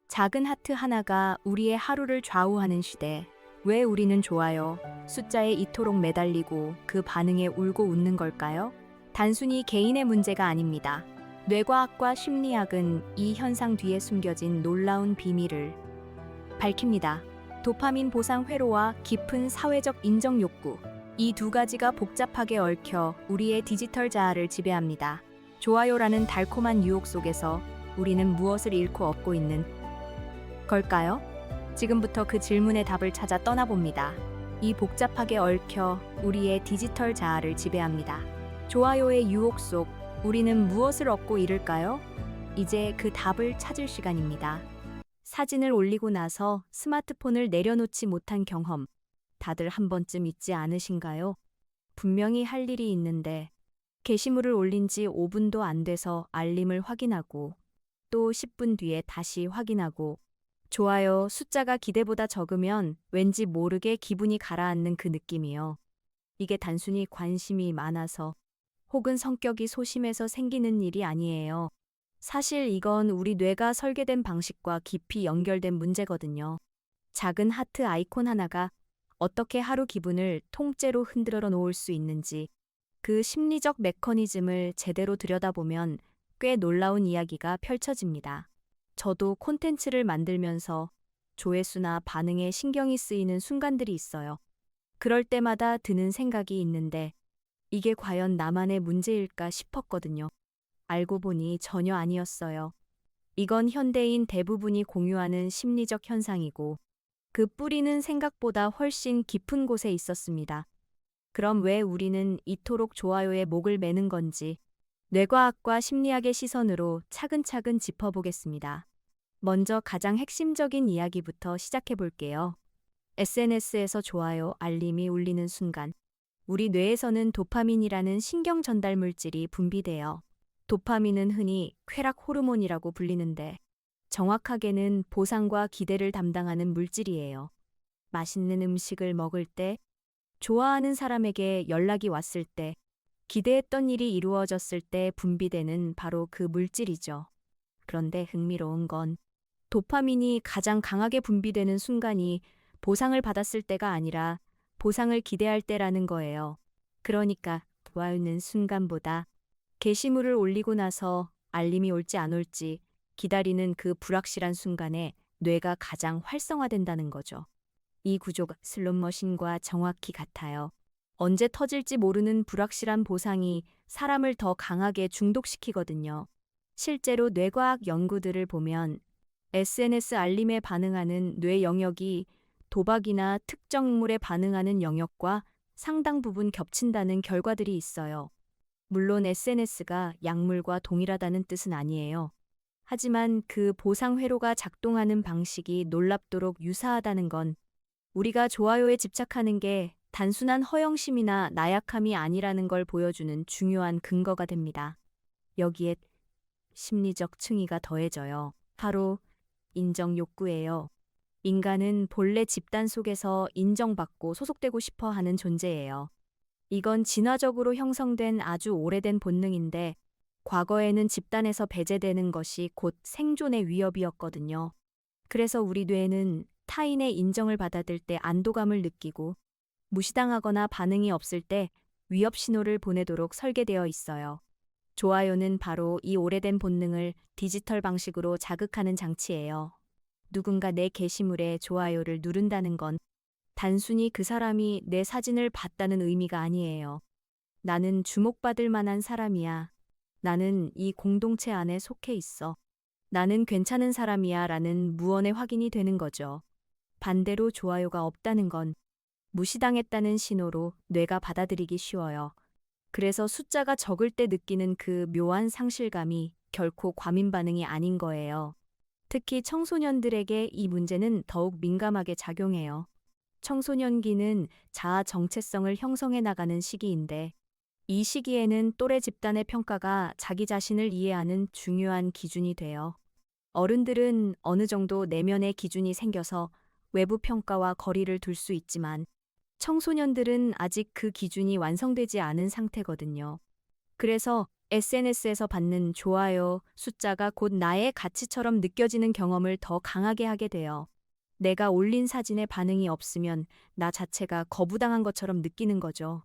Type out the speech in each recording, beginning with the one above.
작은 하트 하나가 우리의 하루를 좌우하는 시대. 왜 우리는 좋아요, 숫자에 이토록 매달리고 그 반응에 울고 웃는 걸까요? 단순히 개인의 문제가 아닙니다. 뇌과학과 심리학은 이 현상 뒤에 숨겨진 놀라운 비밀을 밝힙니다. 도파민 보상 회로와 깊은 사회적 인정 욕구. 이 두 가지가 복잡하게 얽혀 우리의 디지털 자아를 지배합니다. 좋아요라는 달콤한 유혹 속에서 우리는 무엇을 잃고 얻고 있는 걸까요? 지금부터 그 질문의 답을 찾아 떠나봅니다. 이 복잡하게 얽혀 우리의 디지털 자아를 지배합니다. 좋아요의 유혹 속 우리는 무엇을 얻고 잃을까요? 이제 그 답을 찾을 시간입니다. 사진을 올리고 나서 스마트폰을 내려놓지 못한 경험, 다들 한 번쯤 있지 않으신가요? 분명히 할 일이 있는데 게시물을 올린 지 5분도 안 돼서 알림을 확인하고 또 10분 뒤에 다시 확인하고 좋아요 숫자가 기대보다 적으면 왠지 모르게 기분이 가라앉는 그 느낌이요. 이게 단순히 관심이 많아서 혹은 성격이 소심해서 생기는 일이 아니에요. 사실 이건 우리 뇌가 설계된 방식과 깊이 연결된 문제거든요. 작은 하트 아이콘 하나가 어떻게 하루 기분을 통째로 흔들어 놓을 수 있는지, 그 심리적 메커니즘을 제대로 들여다보면 꽤 놀라운 이야기가 펼쳐집니다. 저도 콘텐츠를 만들면서 조회수나 반응에 신경이 쓰이는 순간들이 있어요. 그럴 때마다 드는 생각이 있는데 이게 과연 나만의 문제일까 싶었거든요. 알고 보니 전혀 아니었어요. 이건 현대인 대부분이 공유하는 심리적 현상이고 그 뿌리는 생각보다 훨씬 깊은 곳에 있었습니다. 그럼 왜 우리는 이토록 좋아요에 목을 매는 건지 뇌과학과 심리학의 시선으로 차근차근 짚어보겠습니다. 먼저 가장 핵심적인 이야기부터 시작해 볼게요. SNS에서 좋아요 알림이 울리는 순간 우리 뇌에서는 도파민이라는 신경 전달 물질이 분비돼요. 도파민은 흔히 쾌락 호르몬이라고 불리는데 정확하게는 보상과 기대를 담당하는 물질이에요. 맛있는 음식을 먹을 때, 좋아하는 사람에게 연락이 왔을 때, 기대했던 일이 이루어졌을 때 분비되는 바로 그 물질이죠. 그런데 흥미로운 건 도파민이 가장 강하게 분비되는 순간이 보상을 받았을 때가 아니라 보상을 기대할 때라는 거예요. 그러니까 좋아요는 순간보다 게시물을 올리고 나서 알림이 올지 안 올지 기다리는 그 불확실한 순간에 뇌가 가장 활성화된다는 거죠. 이 구조가 슬롯머신과 정확히 같아요. 언제 터질지 모르는 불확실한 보상이 사람을 더 강하게 중독시키거든요. 실제로 뇌과학 연구들을 보면 SNS 알림에 반응하는 뇌 영역이 도박이나 특정물에 반응하는 영역과 상당 부분 겹친다는 결과들이 있어요. 물론 SNS가 약물과 동일하다는 뜻은 아니에요. 하지만 그 보상 회로가 작동하는 방식이 놀랍도록 유사하다는 건 우리가 좋아요에 집착하는 게 단순한 허영심이나 나약함이 아니라는 걸 보여주는 중요한 근거가 됩니다. 여기에 심리적 층위가 더해져요. 바로 인정 욕구예요. 인간은 본래 집단 속에서 인정받고 소속되고 싶어 하는 존재예요. 이건 진화적으로 형성된 아주 오래된 본능인데 과거에는 집단에서 배제되는 것이 곧 생존의 위협이었거든요. 그래서 우리 뇌는 타인의 인정을 받아들 때 안도감을 느끼고 무시당하거나 반응이 없을 때 위협 신호를 보내도록 설계되어 있어요. 좋아요는 바로 이 오래된 본능을 디지털 방식으로 자극하는 장치예요. 누군가 내 게시물에 좋아요를 누른다는 건 단순히 그 사람이 내 사진을 봤다는 의미가 아니에요. 나는 주목받을 만한 사람이야. 나는 이 공동체 안에 속해 있어. 나는 괜찮은 사람이야 라는 무언의 확인이 되는 거죠. 반대로 좋아요가 없다는 건 무시당했다는 신호로 뇌가 받아들이기 쉬워요. 그래서 숫자가 적을 때 느끼는 그 묘한 상실감이 결코 과민 반응이 아닌 거예요. 특히 청소년들에게 이 문제는 더욱 민감하게 작용해요. 청소년기는 자아 정체성을 형성해 나가는 시기인데 이 시기에는 또래 집단의 평가가 자기 자신을 이해하는 중요한 기준이 돼요. 어른들은 어느 정도 내면의 기준이 생겨서 외부 평가와 거리를 둘 수 있지만 청소년들은 아직 그 기준이 완성되지 않은 상태거든요. 그래서 SNS에서 받는 좋아요 숫자가 곧 나의 가치처럼 느껴지는 경험을 더 강하게 하게 돼요. 내가 올린 사진에 반응이 없으면 나 자체가 거부당한 것처럼 느끼는 거죠.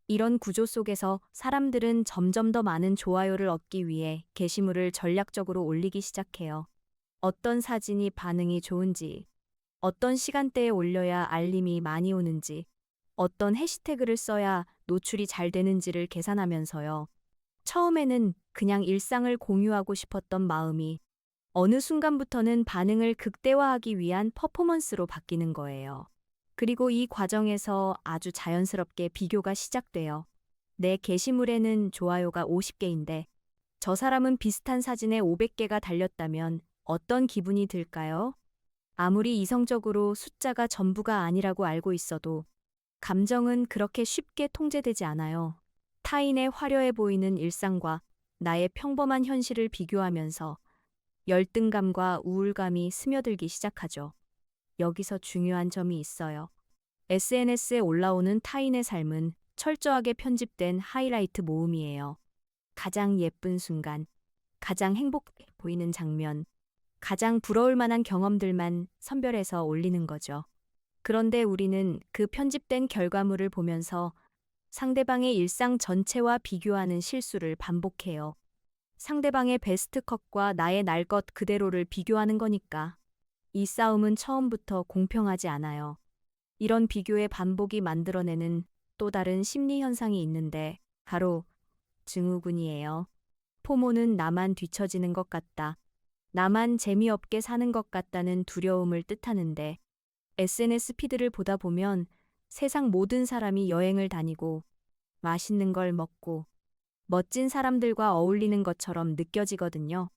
이런 구조 속에서 사람들은 점점 더 많은 좋아요를 얻기 위해 게시물을 전략적으로 올리기 시작해요. 어떤 사진이 반응이 좋은지, 어떤 시간대에 올려야 알림이 많이 오는지, 어떤 해시태그를 써야 노출이 잘 되는지를 계산하면서요. 처음에는 그냥 일상을 공유하고 싶었던 마음이 어느 순간부터는 반응을 극대화하기 위한 퍼포먼스로 바뀌는 거예요. 그리고 이 과정에서 아주 자연스럽게 비교가 시작돼요. 내 게시물에는 좋아요가 50개인데 저 사람은 비슷한 사진에 500개가 달렸다면 어떤 기분이 들까요? 아무리 이성적으로 숫자가 전부가 아니라고 알고 있어도 감정은 그렇게 쉽게 통제되지 않아요. 타인의 화려해 보이는 일상과 나의 평범한 현실을 비교하면서 열등감과 우울감이 스며들기 시작하죠. 여기서 중요한 점이 있어요. SNS에 올라오는 타인의 삶은 철저하게 편집된 하이라이트 모음이에요. 가장 예쁜 순간, 가장 행복해 보이는 장면, 가장 부러울 만한 경험들만 선별해서 올리는 거죠. 그런데 우리는 그 편집된 결과물을 보면서 상대방의 일상 전체와 비교하는 실수를 반복해요. 상대방의 베스트 컷과 나의 날 것 그대로를 비교하는 거니까. 이 싸움은 처음부터 공평하지 않아요. 이런 비교의 반복이 만들어내는 또 다른 심리 현상이 있는데 바로 증후군이에요. 포모는 나만 뒤처지는 것 같다. 나만 재미없게 사는 것 같다는 두려움을 뜻하는데 SNS 피드를 보다 보면 세상 모든 사람이 여행을 다니고 맛있는 걸 먹고 멋진 사람들과 어울리는 것처럼 느껴지거든요.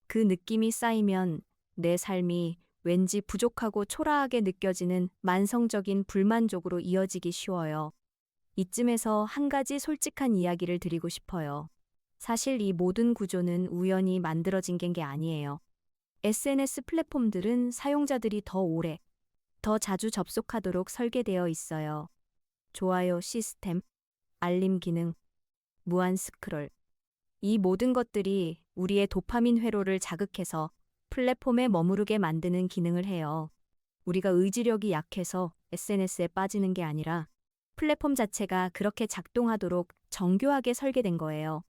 그 느낌이 쌓이면 내 삶이 왠지 부족하고 초라하게 느껴지는 만성적인 불만족으로 이어지기 쉬워요. 이쯤에서 한 가지 솔직한 이야기를 드리고 싶어요. 사실 이 모든 구조는 우연히 만들어진 게 아니에요. SNS 플랫폼들은 사용자들이 더 오래, 더 자주 접속하도록 설계되어 있어요. 좋아요 시스템, 알림 기능, 무한 스크롤. 이 모든 것들이 우리의 도파민 회로를 자극해서 플랫폼에 머무르게 만드는 기능을 해요. 우리가 의지력이 약해서 SNS에 빠지는 게 아니라 플랫폼 자체가 그렇게 작동하도록 정교하게 설계된 거예요.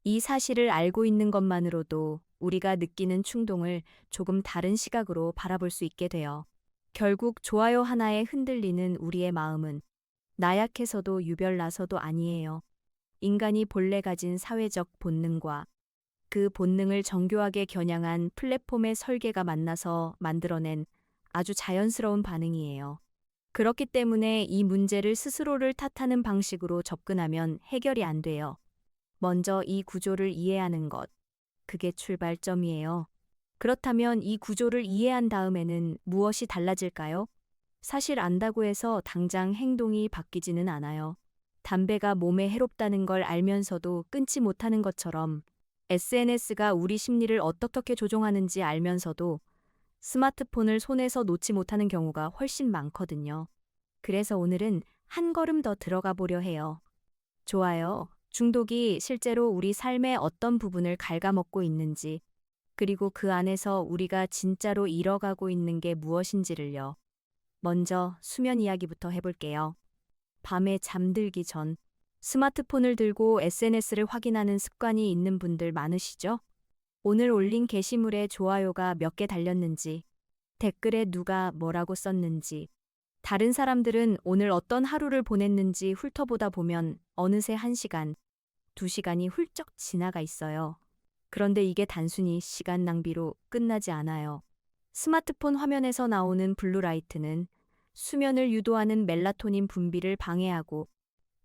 이 사실을 알고 있는 것만으로도 우리가 느끼는 충동을 조금 다른 시각으로 바라볼 수 있게 돼요. 결국 좋아요 하나에 흔들리는 우리의 마음은 나약해서도 유별나서도 아니에요. 인간이 본래 가진 사회적 본능과 그 본능을 정교하게 겨냥한 플랫폼의 설계가 만나서 만들어낸 아주 자연스러운 반응이에요. 그렇기 때문에 이 문제를 스스로를 탓하는 방식으로 접근하면 해결이 안 돼요. 먼저 이 구조를 이해하는 것, 그게 출발점이에요. 그렇다면 이 구조를 이해한 다음에는 무엇이 달라질까요? 사실 안다고 해서 당장 행동이 바뀌지는 않아요. 담배가 몸에 해롭다는 걸 알면서도 끊지 못하는 것처럼 SNS가 우리 심리를 어떻게 조종하는지 알면서도 스마트폰을 손에서 놓지 못하는 경우가 훨씬 많거든요. 그래서 오늘은 한 걸음 더 들어가 보려 해요. 좋아요. 중독이 실제로 우리 삶의 어떤 부분을 갉아먹고 있는지, 그리고 그 안에서 우리가 진짜로 잃어가고 있는 게 무엇인지를요. 먼저 수면 이야기부터 해볼게요. 밤에 잠들기 전 스마트폰을 들고 SNS를 확인하는 습관이 있는 분들 많으시죠? 오늘 올린 게시물에 좋아요가 몇 개 달렸는지, 댓글에 누가 뭐라고 썼는지, 다른 사람들은 오늘 어떤 하루를 보냈는지 훑어보다 보면 어느새 1시간, 2시간이 훌쩍 지나가 있어요. 그런데 이게 단순히 시간 낭비로 끝나지 않아요. 스마트폰 화면에서 나오는 블루라이트는 수면을 유도하는 멜라토닌 분비를 방해하고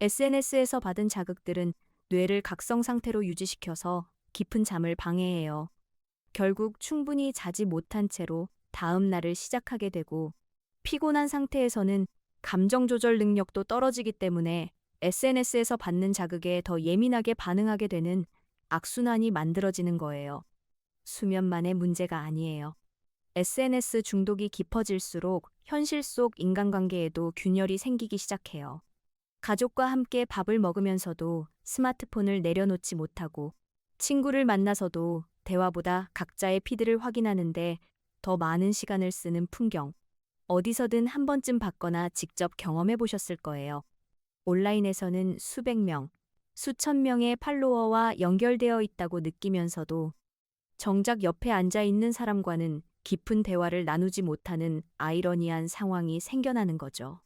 SNS에서 받은 자극들은 뇌를 각성 상태로 유지시켜서 깊은 잠을 방해해요. 결국 충분히 자지 못한 채로 다음 날을 시작하게 되고 피곤한 상태에서는 감정 조절 능력도 떨어지기 때문에 SNS에서 받는 자극에 더 예민하게 반응하게 되는 악순환이 만들어지는 거예요. 수면만의 문제가 아니에요. SNS 중독이 깊어질수록 현실 속 인간관계에도 균열이 생기기 시작해요. 가족과 함께 밥을 먹으면서도 스마트폰을 내려놓지 못하고 친구를 만나서도 대화보다 각자의 피드를 확인하는데 더 많은 시간을 쓰는 풍경. 어디서든 한 번쯤 봤거나 직접 경험해 보셨을 거예요. 온라인에서는 수백 명, 수천 명의 팔로워와 연결되어 있다고 느끼면서도 정작 옆에 앉아 있는 사람과는 깊은 대화를 나누지 못하는 아이러니한 상황이 생겨나는 거죠.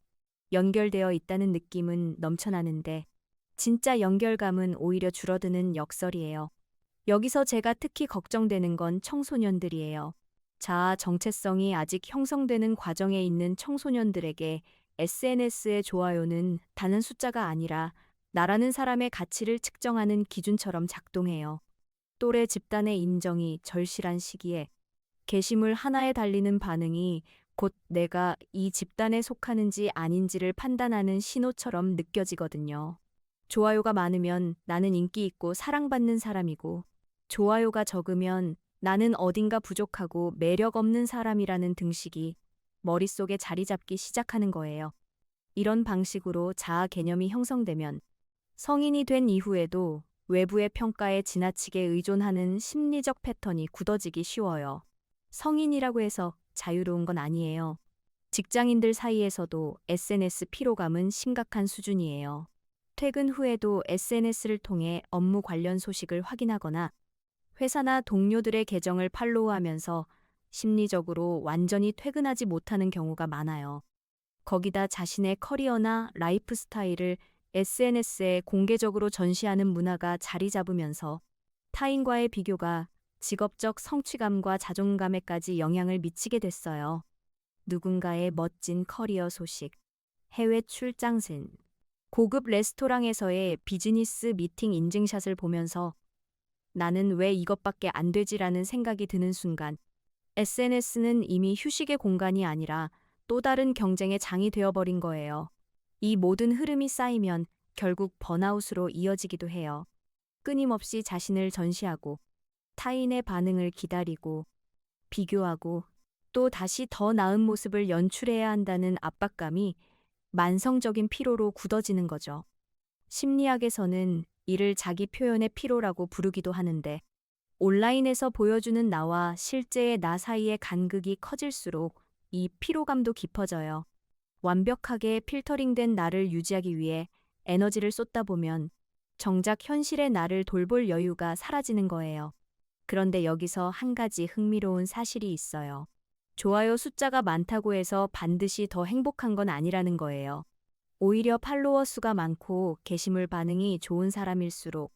연결되어 있다는 느낌은 넘쳐나는데 진짜 연결감은 오히려 줄어드는 역설이에요. 여기서 제가 특히 걱정되는 건 청소년들이에요. 자아 정체성이 아직 형성되는 과정에 있는 청소년들에게 SNS의 좋아요는 단은 숫자가 아니라 나라는 사람의 가치를 측정하는 기준처럼 작동해요. 또래 집단의 인정이 절실한 시기에 게시물 하나에 달리는 반응이 곧 내가 이 집단에 속하는지 아닌지를 판단하는 신호처럼 느껴지거든요. 좋아요가 많으면 나는 인기 있고 사랑받는 사람이고, 좋아요가 적으면 나는 어딘가 부족하고 매력 없는 사람이라는 등식이 머릿속에 자리 잡기 시작하는 거예요. 이런 방식으로 자아 개념이 형성되면 성인이 된 이후에도 외부의 평가에 지나치게 의존하는 심리적 패턴이 굳어지기 쉬워요. 성인이라고 해서 자유로운 건 아니에요. 직장인들 사이에서도 SNS 피로감은 심각한 수준이에요. 퇴근 후에도 SNS를 통해 업무 관련 소식을 확인하거나 회사나 동료들의 계정을 팔로우하면서 심리적으로 완전히 퇴근하지 못하는 경우가 많아요. 거기다 자신의 커리어나 라이프 스타일을 SNS에 공개적으로 전시하는 문화가 자리 잡으면서 타인과의 비교가 직업적 성취감과 자존감에까지 영향을 미치게 됐어요. 누군가의 멋진 커리어 소식, 해외 출장 신, 고급 레스토랑에서의 비즈니스 미팅 인증샷을 보면서 나는 왜 이것밖에 안 되지라는 생각이 드는 순간 SNS는 이미 휴식의 공간이 아니라 또 다른 경쟁의 장이 되어버린 거예요. 이 모든 흐름이 쌓이면 결국 번아웃으로 이어지기도 해요. 끊임없이 자신을 전시하고 타인의 반응을 기다리고 비교하고 또 다시 더 나은 모습을 연출해야 한다는 압박감이 만성적인 피로로 굳어지는 거죠. 심리학에서는 이를 자기 표현의 피로라고 부르기도 하는데 온라인에서 보여주는 나와 실제의 나 사이의 간극이 커질수록 이 피로감도 깊어져요. 완벽하게 필터링된 나를 유지하기 위해 에너지를 쏟다 보면 정작 현실의 나를 돌볼 여유가 사라지는 거예요. 그런데 여기서 한 가지 흥미로운 사실이 있어요. 좋아요 숫자가 많다고 해서 반드시 더 행복한 건 아니라는 거예요. 오히려 팔로워 수가 많고 게시물 반응이 좋은 사람일수록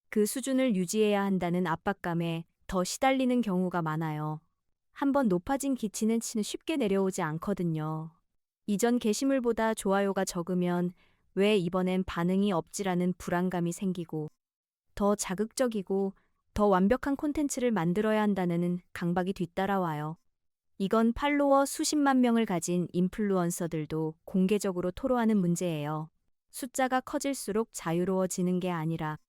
그 수준을 유지해야 한다는 압박감에 더 시달리는 경우가 많아요. 한번 높아진 기치는 쉽게 내려오지 않거든요. 이전 게시물보다 좋아요가 적으면 왜 이번엔 반응이 없지라는 불안감이 생기고 더 자극적이고 더 완벽한 콘텐츠를 만들어야 한다는 강박이 뒤따라와요. 이건 팔로워 수십만 명을 가진 인플루언서들도 공개적으로 토로하는 문제예요. 숫자가 커질수록 자유로워지는 게 아니라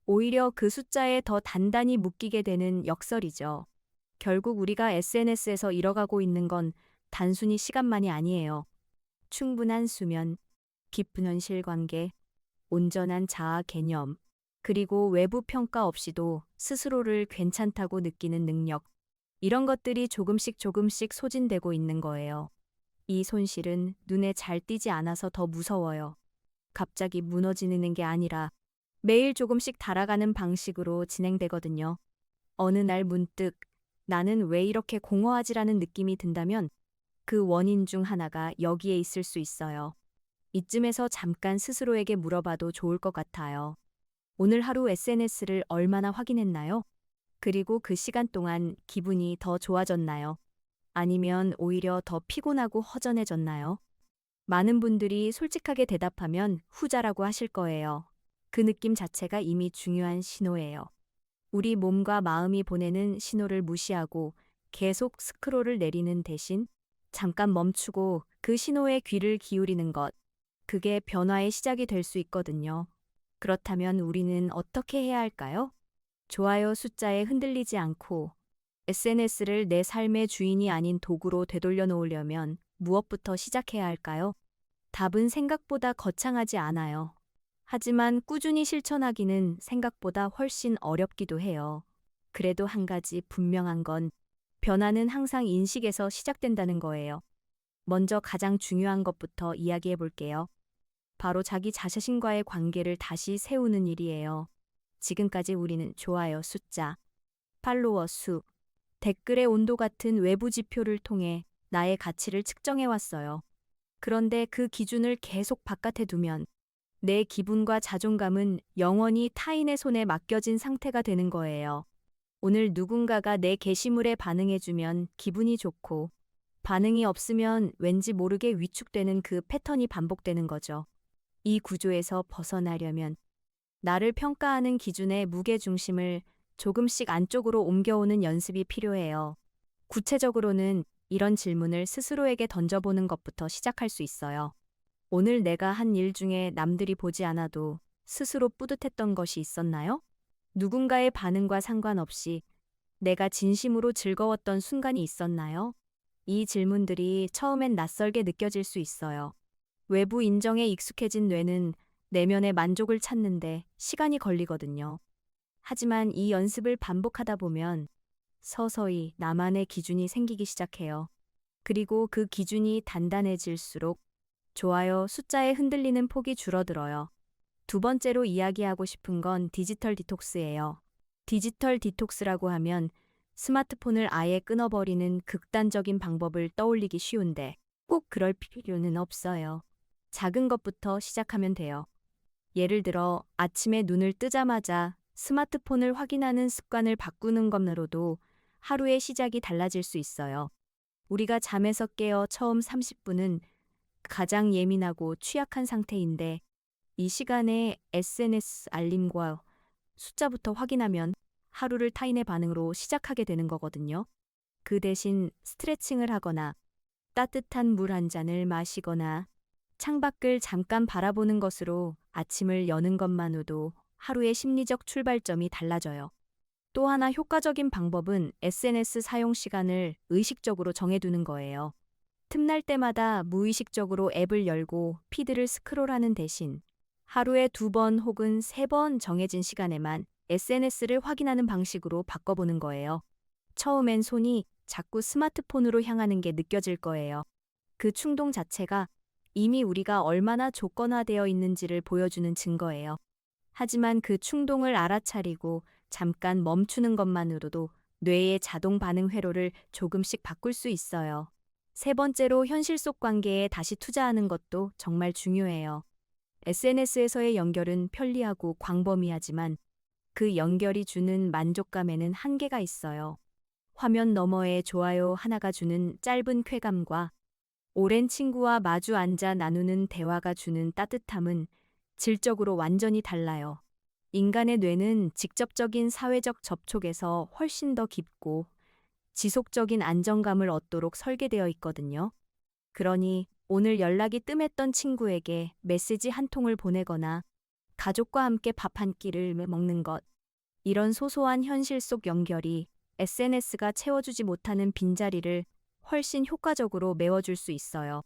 오히려 그 숫자에 더 단단히 묶이게 되는 역설이죠. 결국 우리가 SNS에서 잃어가고 있는 건 단순히 시간만이 아니에요. 충분한 수면, 깊은 현실 관계, 온전한 자아 개념, 그리고 외부 평가 없이도 스스로를 괜찮다고 느끼는 능력, 이런 것들이 조금씩 소진되고 있는 거예요. 이 손실은 눈에 잘 띄지 않아서 더 무서워요. 갑자기 무너지는 게 아니라 매일 조금씩 달아가는 방식으로 진행되거든요. 어느 날 문득 나는 왜 이렇게 공허하지라는 느낌이 든다면 그 원인 중 하나가 여기에 있을 수 있어요. 이쯤에서 잠깐 스스로에게 물어봐도 좋을 것 같아요. 오늘 하루 SNS를 얼마나 확인했나요? 그리고 그 시간 동안 기분이 더 좋아졌나요? 아니면 오히려 더 피곤하고 허전해졌나요? 많은 분들이 솔직하게 대답하면 후자라고 하실 거예요. 그 느낌 자체가 이미 중요한 신호예요. 우리 몸과 마음이 보내는 신호를 무시하고 계속 스크롤을 내리는 대신 잠깐 멈추고 그 신호에 귀를 기울이는 것, 그게 변화의 시작이 될 수 있거든요. 그렇다면 우리는 어떻게 해야 할까요? 좋아요 숫자에 흔들리지 않고 SNS를 내 삶의 주인이 아닌 도구로 되돌려 놓으려면 무엇부터 시작해야 할까요? 답은 생각보다 거창하지 않아요. 하지만 꾸준히 실천하기는 생각보다 훨씬 어렵기도 해요. 그래도 한 가지 분명한 건 변화는 항상 인식에서 시작된다는 거예요. 먼저 가장 중요한 것부터 이야기해 볼게요. 바로 자기 자신과의 관계를 다시 세우는 일이에요. 지금까지 우리는 좋아요 숫자, 팔로워 수, 댓글의 온도 같은 외부 지표를 통해 나의 가치를 측정해 왔어요. 그런데 그 기준을 계속 바깥에 두면 내 기분과 자존감은 영원히 타인의 손에 맡겨진 상태가 되는 거예요. 오늘 누군가가 내 게시물에 반응해주면 기분이 좋고, 반응이 없으면 왠지 모르게 위축되는 그 패턴이 반복되는 거죠. 이 구조에서 벗어나려면 나를 평가하는 기준의 무게중심을 조금씩 안쪽으로 옮겨오는 연습이 필요해요. 구체적으로는 이런 질문을 스스로에게 던져보는 것부터 시작할 수 있어요. 오늘 내가 한 일 중에 남들이 보지 않아도 스스로 뿌듯했던 것이 있었나요? 누군가의 반응과 상관없이 내가 진심으로 즐거웠던 순간이 있었나요? 이 질문들이 처음엔 낯설게 느껴질 수 있어요. 외부 인정에 익숙해진 뇌는 내면의 만족을 찾는데 시간이 걸리거든요. 하지만 이 연습을 반복하다 보면 서서히 나만의 기준이 생기기 시작해요. 그리고 그 기준이 단단해질수록 좋아요 숫자에 흔들리는 폭이 줄어들어요. 두 번째로 이야기하고 싶은 건 디지털 디톡스예요. 디지털 디톡스라고 하면 스마트폰을 아예 끊어버리는 극단적인 방법을 떠올리기 쉬운데 꼭 그럴 필요는 없어요. 작은 것부터 시작하면 돼요. 예를 들어 아침에 눈을 뜨자마자 스마트폰을 확인하는 습관을 바꾸는 것으로도 하루의 시작이 달라질 수 있어요. 우리가 잠에서 깨어 처음 30분은 가장 예민하고 취약한 상태인데 이 시간에 SNS 알림과 숫자부터 확인하면 하루를 타인의 반응으로 시작하게 되는 거거든요. 그 대신 스트레칭을 하거나 따뜻한 물 한 잔을 마시거나 창밖을 잠깐 바라보는 것으로 아침을 여는 것만으로도 하루의 심리적 출발점이 달라져요. 또 하나 효과적인 방법은 SNS 사용 시간을 의식적으로 정해두는 거예요. 틈날 때마다 무의식적으로 앱을 열고 피드를 스크롤하는 대신 하루에 2번 혹은 3번 정해진 시간에만 SNS를 확인하는 방식으로 바꿔보는 거예요. 처음엔 손이 자꾸 스마트폰으로 향하는 게 느껴질 거예요. 그 충동 자체가 이미 우리가 얼마나 조건화되어 있는지를 보여주는 증거예요. 하지만 그 충동을 알아차리고 잠깐 멈추는 것만으로도 뇌의 자동 반응 회로를 조금씩 바꿀 수 있어요. 세 번째로 현실 속 관계에 다시 투자하는 것도 정말 중요해요. SNS에서의 연결은 편리하고 광범위하지만 그 연결이 주는 만족감에는 한계가 있어요. 화면 너머의 좋아요 하나가 주는 짧은 쾌감과 오랜 친구와 마주 앉아 나누는 대화가 주는 따뜻함은 질적으로 완전히 달라요. 인간의 뇌는 직접적인 사회적 접촉에서 훨씬 더 깊고 지속적인 안정감을 얻도록 설계되어 있거든요. 그러니 오늘 연락이 뜸했던 친구에게 메시지 한 통을 보내거나 가족과 함께 밥 한 끼를 먹는 것. 이런 소소한 현실 속 연결이 SNS가 채워주지 못하는 빈자리를 훨씬 효과적으로 메워줄 수 있어요.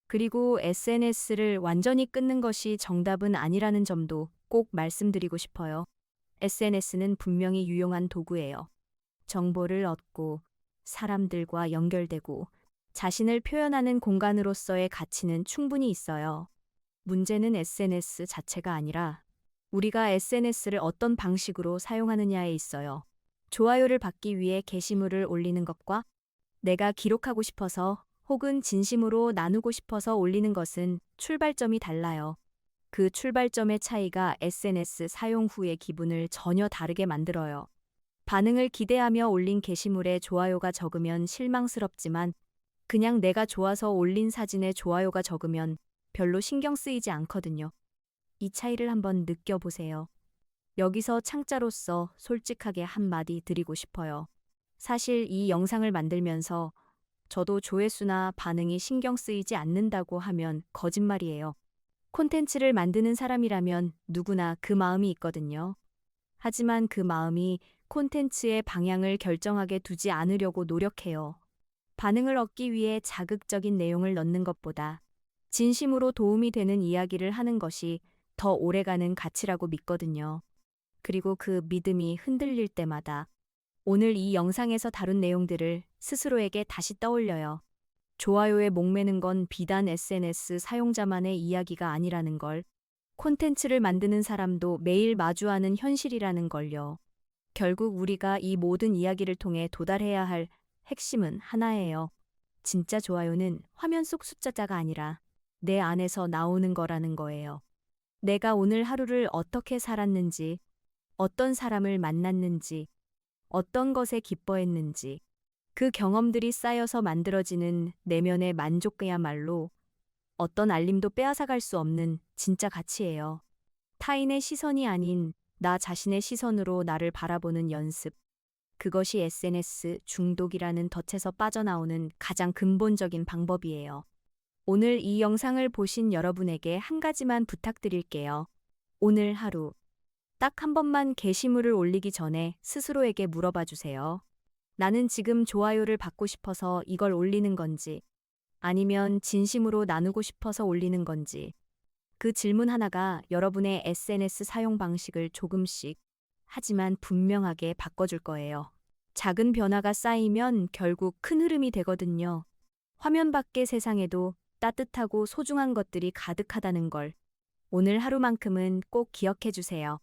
그리고 SNS를 완전히 끊는 것이 정답은 아니라는 점도 꼭 말씀드리고 싶어요. SNS는 분명히 유용한 도구예요. 정보를 얻고 사람들과 연결되고 자신을 표현하는 공간으로서의 가치는 충분히 있어요. 문제는 SNS 자체가 아니라 우리가 SNS를 어떤 방식으로 사용하느냐에 있어요. 좋아요를 받기 위해 게시물을 올리는 것과 내가 기록하고 싶어서 혹은 진심으로 나누고 싶어서 올리는 것은 출발점이 달라요. 그 출발점의 차이가 SNS 사용 후의 기분을 전혀 다르게 만들어요. 반응을 기대하며 올린 게시물에 좋아요가 적으면 실망스럽지만 그냥 내가 좋아서 올린 사진에 좋아요가 적으면 별로 신경 쓰이지 않거든요. 이 차이를 한번 느껴보세요. 여기서 창자로서 솔직하게 한마디 드리고 싶어요. 사실 이 영상을 만들면서 저도 조회수나 반응이 신경 쓰이지 않는다고 하면 거짓말이에요. 콘텐츠를 만드는 사람이라면 누구나 그 마음이 있거든요. 하지만 그 마음이 콘텐츠의 방향을 결정하게 두지 않으려고 노력해요. 반응을 얻기 위해 자극적인 내용을 넣는 것보다 진심으로 도움이 되는 이야기를 하는 것이 더 오래가는 가치라고 믿거든요. 그리고 그 믿음이 흔들릴 때마다 오늘 이 영상에서 다룬 내용들을 스스로에게 다시 떠올려요. 좋아요에 목매는 건 비단 SNS 사용자만의 이야기가 아니라는 걸, 콘텐츠를 만드는 사람도 매일 마주하는 현실이라는 걸요. 결국 우리가 이 모든 이야기를 통해 도달해야 할 핵심은 하나예요. 진짜 좋아요는 화면 속 숫자자가 아니라 내 안에서 나오는 거라는 거예요. 내가 오늘 하루를 어떻게 살았는지, 어떤 사람을 만났는지, 어떤 것에 기뻐했는지, 그 경험들이 쌓여서 만들어지는 내면의 만족이야말로 어떤 알림도 빼앗아갈 수 없는 진짜 가치예요. 타인의 시선이 아닌 나 자신의 시선으로 나를 바라보는 연습. 그것이 SNS 중독이라는 덫에서 빠져나오는 가장 근본적인 방법이에요. 오늘 이 영상을 보신 여러분에게 한 가지만 부탁드릴게요. 오늘 하루 딱 한 번만 게시물을 올리기 전에 스스로에게 물어봐 주세요. 나는 지금 좋아요를 받고 싶어서 이걸 올리는 건지, 아니면 진심으로 나누고 싶어서 올리는 건지. 그 질문 하나가 여러분의 SNS 사용 방식을 조금씩, 하지만 분명하게 바꿔줄 거예요. 작은 변화가 쌓이면 결국 큰 흐름이 되거든요. 화면 밖의 세상에도 따뜻하고 소중한 것들이 가득하다는 걸 오늘 하루만큼은 꼭 기억해 주세요.